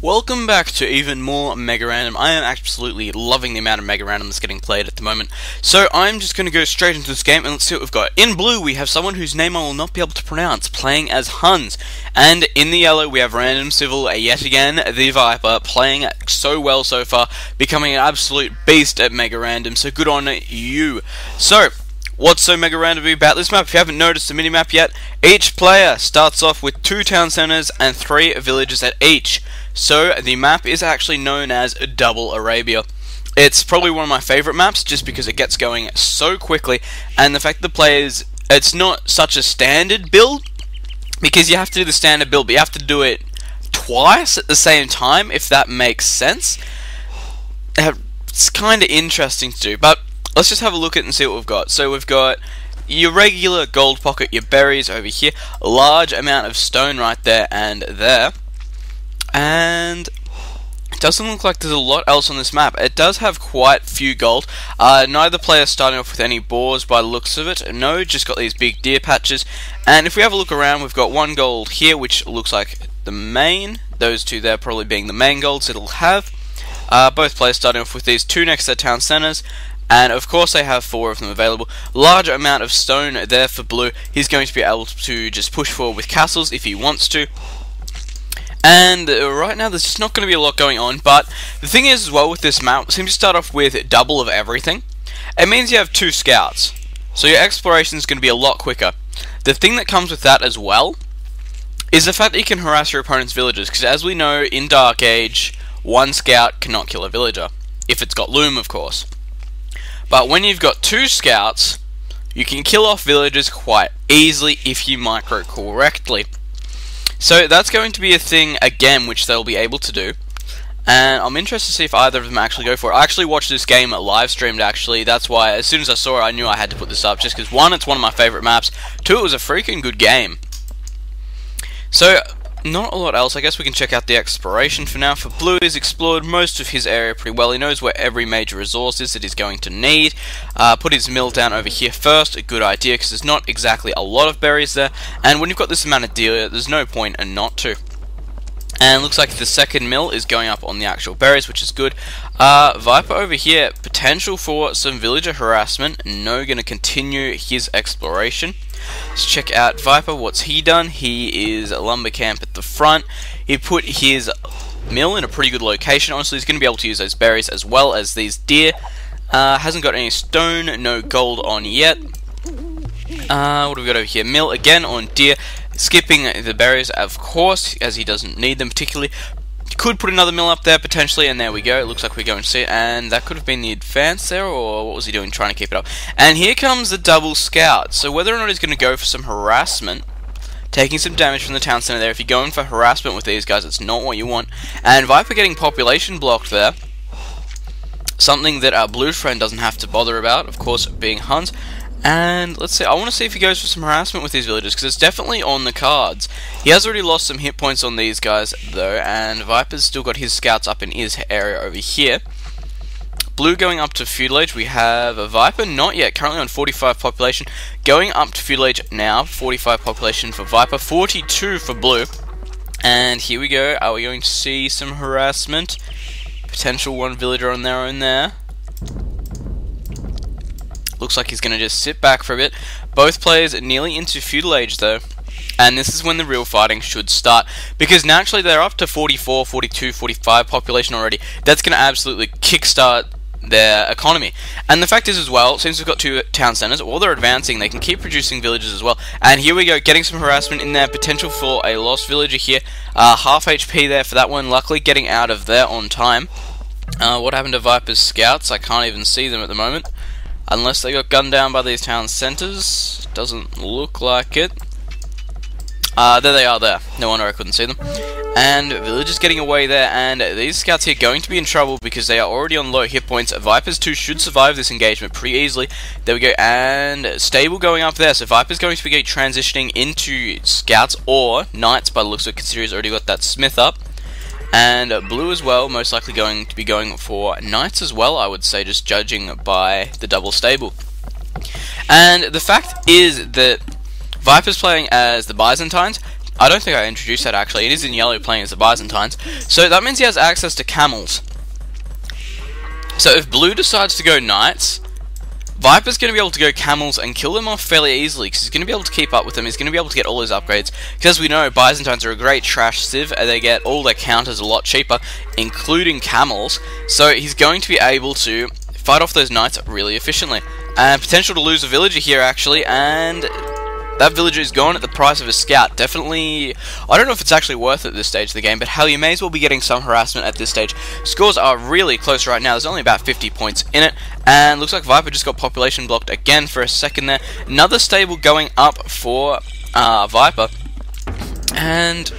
Welcome back to even more MegaRandom. I am absolutely loving the amount of MegaRandom that's getting played at the moment. So I'm just going to go straight into this game and let's see what we've got. In blue we have someone whose name I will not be able to pronounce, playing as Huns. And in the yellow we have Random Civil, yet again, the Viper, playing so well so far, becoming an absolute beast at MegaRandom, so good on you. So, what's so MegaRandom about this map? If you haven't noticed the minimap yet, each player starts off with 2 town centers and 3 villages at each. So the map is actually known as Double Arabia. It's probably one of my favorite maps just because it gets going so quickly, and the fact that the players, it's not such a standard build because you have to do the standard build, but you have to do it twice at the same time, if that makes sense. It's kind of interesting to do, but let's just have a look at it and see what we've got. So we've got your regular gold pocket, your berries over here, a large amount of stone right there and there, and it doesn't look like there's a lot else on this map. It does have quite a few gold. Neither player starting off with any boars by the looks of it. No, just got these big deer patches. And if we have a look around, we've got 1 gold here, which looks like the main. Those 2 there probably being the main golds it'll have. Both players starting off with these 2 next to their town centers. And of course they have 4 of them available. Large amount of stone there for blue. He's going to be able to just push forward with castles if he wants to. And right now there's just not going to be a lot going on, but the thing is as well with this map, it seems to start off with double of everything. It means you have 2 scouts, so your exploration is going to be a lot quicker. The thing that comes with that as well is the fact that you can harass your opponent's villagers, because as we know in Dark Age, 1 scout cannot kill a villager, if it's got loom of course. But when you've got 2 scouts, you can kill off villagers quite easily if you micro correctly. So that's going to be a thing again which they'll be able to do, and I'm interested to see if either of them actually go for it. I actually watched this game live streamed actually. That's why as soon as I saw it I knew I had to put this up, just because 1, it's one of my favourite maps, 2, it was a freaking good game. So not a lot else. I guess we can check out the exploration for now. For blue, he's explored most of his area pretty well. He knows where every major resource is that he's going to need. Put his mill down over here first, a good idea because there's not exactly a lot of berries there, and when you've got this amount of deer there's no point in not to. And looks like the second mill is going up on the actual berries, which is good. Viper over here, potential for some villager harassment. No, going to continue his exploration. Let's check out Viper. What's he done? He is a lumber camp at the front. He put his mill in a pretty good location. Honestly, he's going to be able to use those berries as well as these deer. Hasn't got any stone, no gold on yet. What have we got over here? Mill again on deer. Skipping the berries, of course, as he doesn't need them particularly. Could put another mill up there potentially, and there we go. It looks like we're going to see it, and that could have been the advance there, or what was he doing trying to keep it up? And here comes the double scout. So whether or not he's going to go for some harassment, taking some damage from the town center there. If you're going for harassment with these guys, it's not what you want. And Viper getting population blocked there. Something that our blue friend doesn't have to bother about, of course, being Huns. And let's see, I want to see if he goes for some harassment with these villagers, because it's definitely on the cards. He has already lost some hit points on these guys though, and Viper's still got his scouts up in his area over here. Blue going up to feudal age, we have a Viper, not yet, currently on 45 population. Going up to feudal age now, 45 population for Viper, 42 for blue. And here we go, are we going to see some harassment? Potential 1 villager on their own there. Looks like he's going to just sit back for a bit. Both players are nearly into feudal age though, and this is when the real fighting should start, because naturally they're up to 44, 42, 45 population already. That's going to absolutely kickstart their economy. And the fact is as well, since we've got 2 town centers, while they're advancing they can keep producing villages as well. And here we go, getting some harassment in there, potential for a lost villager here. Half HP there for that one, luckily getting out of there on time. What happened to Viper's scouts? I can't even see them at the moment. Unless they got gunned down by these town centers. Doesn't look like it. There they are there. No wonder I couldn't see them. And villagers getting away there, and these scouts here going to be in trouble because they are already on low hit points. Vipers 2 should survive this engagement pretty easily. There we go, and stable going up there. So Viper's going to be transitioning into scouts or knights by the looks of it, considering he's already got that smith up. And blue as well, most likely going to be going for knights as well, I would say, just judging by the double stable. And the fact is that Viper's playing as the Byzantines, I don't think I introduced that actually. It is in yellow playing as the Byzantines. So that means he has access to camels. So if blue decides to go knights, Viper's going to be able to go camels and kill them off fairly easily, because he's going to be able to keep up with them. He's going to be able to get all his upgrades, because as we know, Byzantines are a great trash civ, and they get all their counters a lot cheaper, including camels. So he's going to be able to fight off those knights really efficiently. And potential to lose a villager here actually, and that villager is gone at the price of a scout. Definitely, I don't know if it's actually worth it at this stage of the game, but hell, you may as well be getting some harassment at this stage. Scores are really close right now. There's only about 50 points in it, and looks like Viper just got population blocked again for a second there. Another stable going up for Viper, and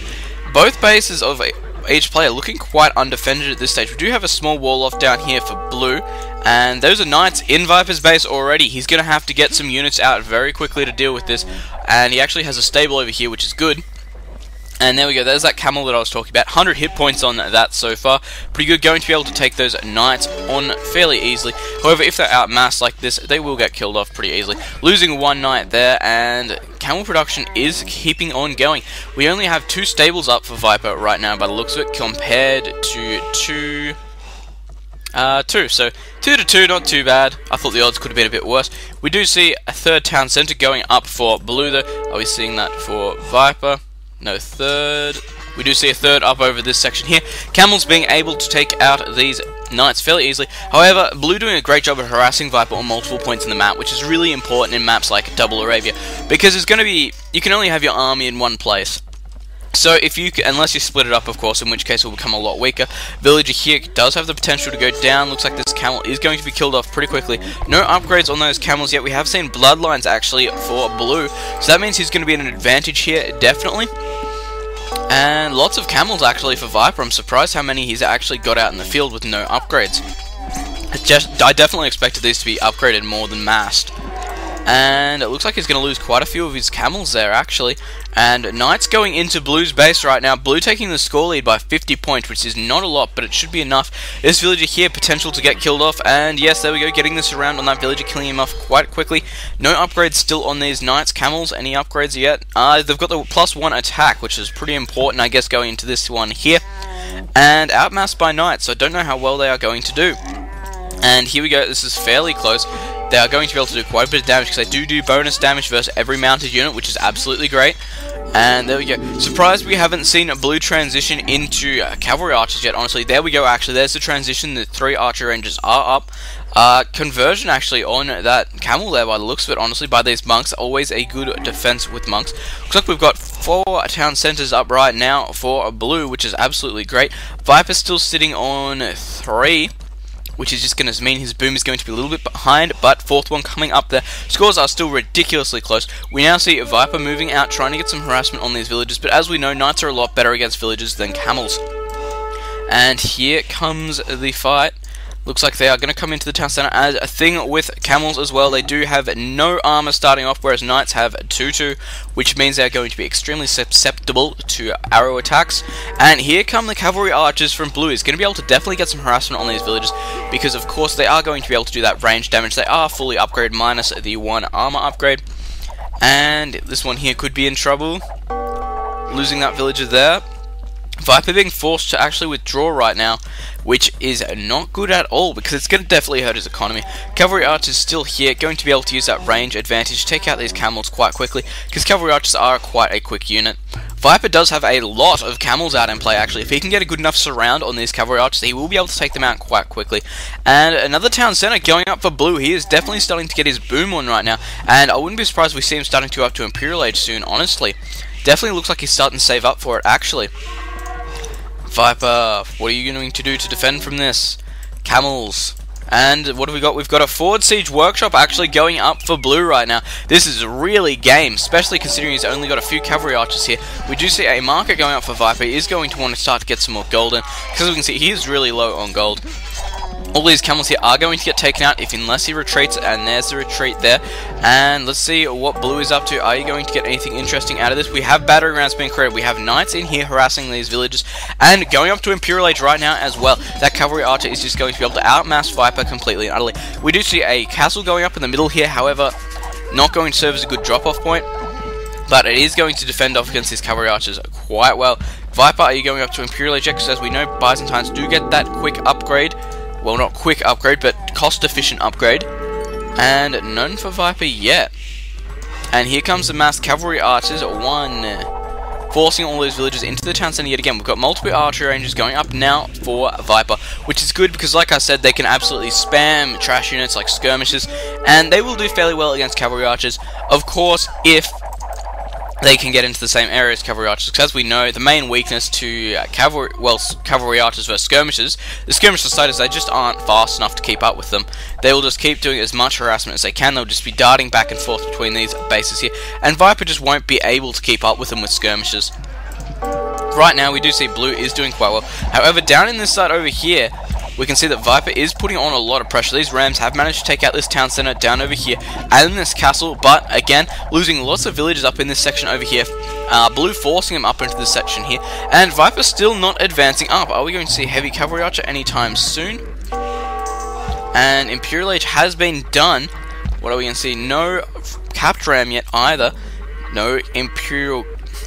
both bases of each player looking quite undefended at this stage. We do have a small wall off down here for blue, and those are knights in Viper's base already. He's going to have to get some units out very quickly to deal with this, and he actually has a stable over here, which is good. And there we go, there's that camel that I was talking about. 100 hit points on that so far. Pretty good, going to be able to take those knights on fairly easily. However, if they're outmassed like this, they will get killed off pretty easily. Losing one knight there, and camel production is keeping on going. We only have 2 stables up for Viper right now by the looks of it, compared to 2. So 2 to 2, not too bad. I thought the odds could have been a bit worse. We do see a third town centre going up for blue though. Are we seeing that for Viper? No, third. We do see a third up over this section here. Camels being able to take out these knights fairly easily. However, blue doing a great job of harassing Viper on multiple points in the map, which is really important in maps like Double Arabia, because it's going to be, you can only have your army in one place. So if you, unless you split it up, of course, in which case it will become a lot weaker. Villager here does have the potential to go down. Looks like this camel is going to be killed off pretty quickly. No upgrades on those camels yet. We have seen bloodlines actually for blue, so that means he's going to be at an advantage here, definitely. And lots of camels actually for Viper. I'm surprised how many he's actually got out in the field with no upgrades. I definitely expected these to be upgraded more than massed. And it looks like he's going to lose quite a few of his camels there, actually. And Knights going into Blue's base right now. Blue taking the score lead by 50 points, which is not a lot, but it should be enough. This villager here, potential to get killed off. And yes, there we go, getting this around on that villager, killing him off quite quickly. No upgrades still on these Knights. Camels, any upgrades yet? They've got the +1 attack, which is pretty important, I guess, going into this one here. And outmassed by Knights, so I don't know how well they are going to do. And here we go, this is fairly close. They are going to be able to do quite a bit of damage, because they do bonus damage versus every mounted unit, which is absolutely great. And there we go. Surprised we haven't seen Blue transition into cavalry archers yet, honestly. There we go, actually. There's the transition. The 3 archer rangers are up. Conversion, actually, on that camel there, by the looks of it, honestly, by these monks. Always a good defense with monks. Looks like we've got 4 town centers up right now for Blue, which is absolutely great. Viper's still sitting on 3. Which is just going to mean his boom is going to be a little bit behind, but 4th one coming up there. Scores are still ridiculously close. We now see Viper moving out, trying to get some harassment on these villagers, but as we know, Knights are a lot better against villagers than camels. And here comes the fight. Looks like they are going to come into the town center. As a thing with camels as well, they do have no armor starting off, whereas Knights have 2-2, which means they're going to be extremely susceptible to arrow attacks. And here come the cavalry archers from Blue. He's going to be able to definitely get some harassment on these villagers, because of course they are going to be able to do that range damage. They are fully upgraded minus the 1 armor upgrade. And this one here could be in trouble, losing that villager there. Viper being forced to actually withdraw right now, which is not good at all, because it's going to definitely hurt his economy. Cavalry archers still here, going to be able to use that range advantage, take out these camels quite quickly, because cavalry archers are quite a quick unit. Viper does have a lot of camels out in play, actually. If he can get a good enough surround on these cavalry archers, he will be able to take them out quite quickly. And another town center going up for Blue. He is definitely starting to get his boom on right now, and I wouldn't be surprised if we see him starting to go up to Imperial Age soon, honestly. Definitely looks like he's starting to save up for it, actually. Viper, what are you going to do to defend from this? Camels. And what have we got? We've got a forward siege workshop actually going up for Blue right now. This is really game, especially considering he's only got a few cavalry archers here. We do see a marker going up for Viper. He is going to want to start to get some more gold in, because as we can see, he is really low on gold. All these camels here are going to get taken out unless he retreats, and there's the retreat there. And let's see what Blue is up to. Are you going to get anything interesting out of this? We have battering rams being created. We have Knights in here harassing these villages, and going up to Imperial Age right now as well. That cavalry archer is just going to be able to outmass Viper completely and utterly. We do see a castle going up in the middle here, however, not going to serve as a good drop-off point. but it is going to defend off against these cavalry archers quite well. Viper, are you going up to Imperial Age? Because as we know, Byzantines do get that quick upgrade. Well, not quick upgrade, but cost-efficient upgrade. And none for Viper yet. And here comes the massed cavalry archers, forcing all those villagers into the town centre yet again. We've got multiple archery ranges going up now for Viper, which is good because, like I said, they can absolutely spam trash units like skirmishes, and they will do fairly well against cavalry archers, of course, if they can get into the same area as cavalry archers, because as we know, the main weakness to cavalry archers versus skirmishers, the skirmisher side is they just aren't fast enough to keep up with them. They will just keep doing as much harassment as they can. They'll just be darting back and forth between these bases here, and Viper just won't be able to keep up with them with skirmishers. Right now, we do see Blue is doing quite well. However, down in this side over here, we can see that Viper is putting on a lot of pressure. These Rams have managed to take out this town centre down over here and in this castle, but again, losing lots of villages up in this section over here. Blue forcing them up into this section here, and Viper still not advancing up. Are we going to see Heavy Cavalry Archer anytime soon? And Imperial Age has been done. What are we going to see? No Capped Ram yet either. No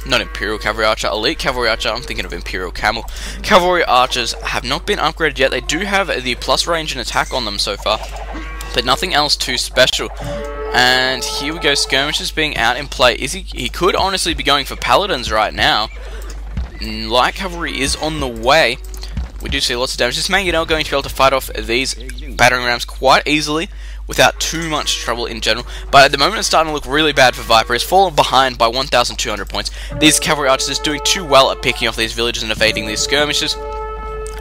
not Imperial Cavalry Archer, Elite Cavalry Archer, I'm thinking of Imperial Camel. Cavalry Archers have not been upgraded yet. They do have the plus range and attack on them so far, but nothing else too special. And here we go, Skirmishers being out in play. He could honestly be going for Paladins right now. Light Cavalry is on the way. We do see lots of damage. This Mangonel going to be able to fight off these battering rams quite easily, without too much trouble in general, but at the moment it's starting to look really bad for Viper. He's fallen behind by 1,200 points. These cavalry archers are doing too well at picking off these villages and evading these skirmishes.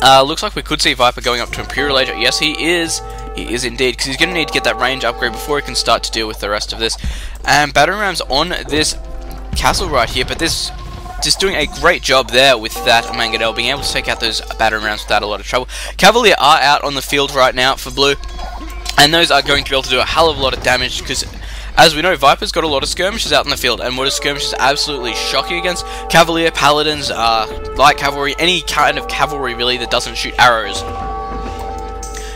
Looks like we could see Viper going up to Imperial Age. Yes, he is. He is indeed, because he's going to need to get that range upgrade before he can start to deal with the rest of this. And battering rams on this castle right here, but this just doing a great job there with that Mangonel, being able to take out those battering rams without a lot of trouble. Cavalier are out on the field right now for Blue, and those are going to be able to do a hell of a lot of damage because, as we know, Viper's got a lot of skirmishers out in the field, and what are skirmishers absolutely shocking against? Cavalier, Paladins, light cavalry, any kind of cavalry really that doesn't shoot arrows.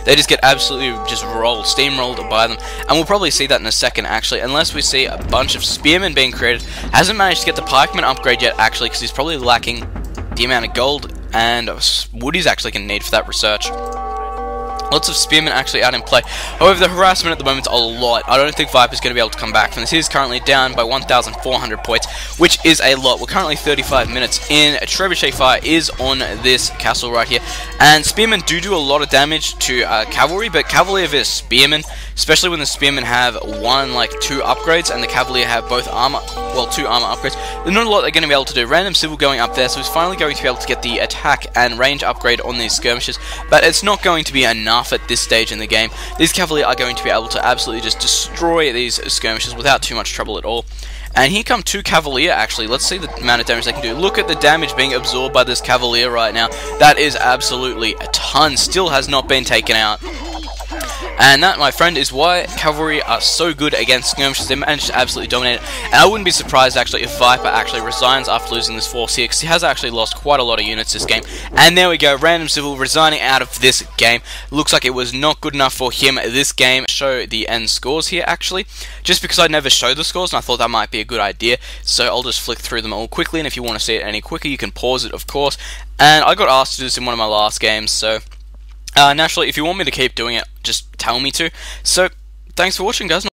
They just get absolutely just steamrolled by them, and we'll probably see that in a second actually, unless we see a bunch of spearmen being created. Hasn't managed to get the pikeman upgrade yet actually, because he's probably lacking the amount of gold and wood he's actually going to need for that research. Lots of spearmen actually out in play. However, the harassment at the moment is a lot. I don't think Viper's going to be able to come back from this. He's currently down by 1,400 points, which is a lot. We're currently 35 minutes in. A trebuchet fire is on this castle right here. And spearmen do a lot of damage to cavalry, but cavalier versus spearmen, especially when the spearmen have two upgrades and the cavalier have both armor, two armor upgrades, there's not a lot they're going to be able to do. Random Civil going up there, so he's finally going to be able to get the attack and range upgrade on these skirmishes, but it's not going to be enough at this stage in the game. These cavalier are going to be able to absolutely just destroy these skirmishes without too much trouble at all. And here come two cavalier actually. Let's see the amount of damage they can do. Look at the damage being absorbed by this cavalier right now. That is absolutely a ton. Still has not been taken out. And that, my friend, is why cavalry are so good against skirmishes. They manage to absolutely dominate it. And I wouldn't be surprised, actually, if Viper actually resigns after losing this force here, because he has actually lost quite a lot of units this game. And there we go, Random Civil resigning out of this game. Looks like it was not good enough for him this game. Show the end scores here, actually, just because I never showed the scores, and I thought that might be a good idea. So I'll just flick through them all quickly, and if you want to see it any quicker, you can pause it, of course. And I got asked to do this in one of my last games, so naturally, if you want me to keep doing it, just tell me to. So, thanks for watching, guys.